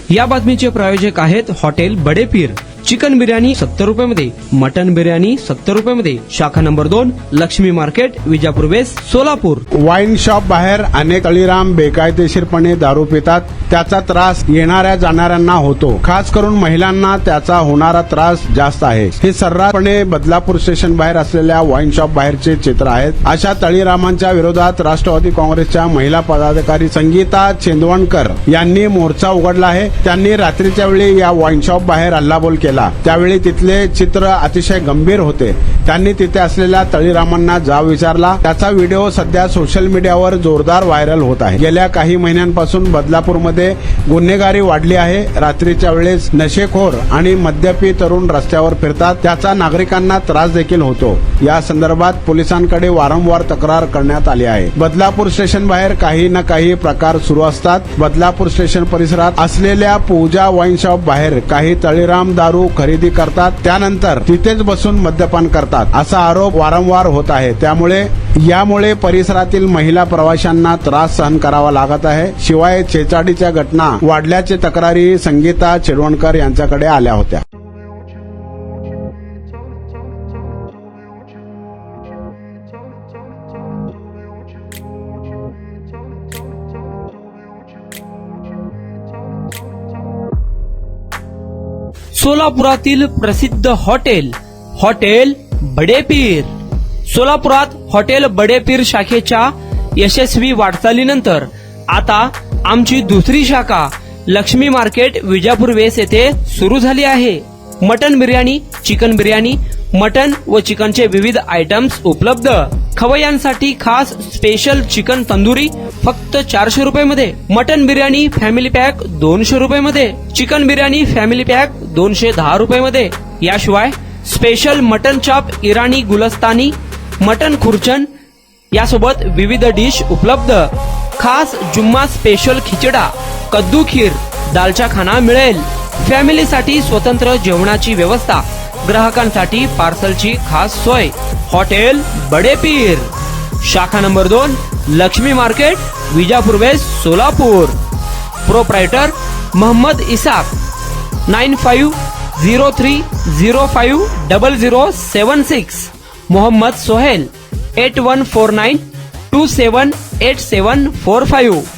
या बातमीचे प्रायोजक आहेत हॉटेल बडे पीर। चिकन बिर्याणी 70 रुपयामध्ये, मटन बिर्याणी 70 रुपयामध्ये। शाखा number 2, Laxmi market, Vijapur west, Solapur. Wine shop बाहेर अनेक तळीराम बेकायदेशीरपणे दारू पितात। त्याचा त्रास येणाऱ्या जाणाऱ्यांना होतो। खास करून महिलांना त्याचा होणारा त्रास जास्त आहे। हे सर्रासपणे बदलापूर स्टेशन बाहेर असलेल्या वाईन शॉप बाहेरचे चित्र आहेत। अशा तळीरामांच्या विरोधात राष्ट्रवादी काँग्रेसच्या महिला पदाधिकारी संगीता चेंदवणकर यांनी मोर्चा उघडला आहे। त्यांनी रात्रीच्या वेळी या वाईन शॉप बाहेर हल्लाबोल केला। त्यावेळी तिथले चित्र अतिशय गंभीर होते। त्यांनी तिथे असलेल्या तळीरामांना जाब विचारला। त्याचा व्हिडिओ सध्या सोशल मीडियावर जोरदार व्हायरल होत आहे। गेल्या काही महिन्यांपासून बदलापूरमध्ये गुन्हेगारी वाढली आहे। रात्रीच्या वेळेस नशेखोर आणि मद्यपी तरुण रस्त्यावर फिरतात, त्याचा नागरिकांना त्रास देखील होतो। या संदर्भात पोलिसांकडे वारंवार तक्रार करण्यात आली आहे। बदलापूर स्टेशन बाहेर काही ना काही प्रकार सुरू असतात। बदलापूर स्टेशन परिसरात असलेल्या पूजा वाईन शॉप बाहेर काही तळीराम दारू खरेदी करतात, त्यानंतर तिथेच बसून मद्यपान करतात, असा आरोप वारंवार होत आहे। यामुळे परिसरातील महिला प्रवाशांना त्रास सहन करावा लागत आहे। शिवाय छेचाडीच्या घटना वाढल्याचे तक्रारी संगीता चेडवणकर यांच्याकडे आल्या होत्या। सोलापुरातील प्रसिद्ध हॉटेल बडे पीर। सोलापुरात हॉटेल बडे पीर शाखेच्या यशस्वी वाटचालीनंतर आता आमची दुसरी शाखा लक्ष्मी मार्केट, विजापूर वेस्ट येथे सुरू झाली आहे। Mutton biryani, chicken biryani, mutton व चिकनचे विविध आयटम्स उपलब्ध। खवय्यांसाठी खास स्पेशल चिकन तंदुरी फक्त 400 रुपयामध्ये, मटन बिर्याणी फॅमिली पॅक 200 रुपयामध्ये, चिकन बिर्याणी फॅमिली पॅक 210 रुपयामध्ये। याशिवाय special mutton chop, Irani Gulstani, mutton खुर्चन यासोबत विविध डिश उपलब्ध। खास जुम्मा स्पेशल खिचडा, कद्दू खीर, दालचा खाना मिळेल। फॅमिलीसाठी स्वतंत्र जेवणाची व्यवस्था, ग्राहकांसाठी पार्सलची खास सोय। हॉटेल बडे पीर, शाखा number 2, Laxmi market, Vijapur west, Solapur. Proprietor Mohammed Isaq, 9503050076। Mohammed Sohel, 8149278745।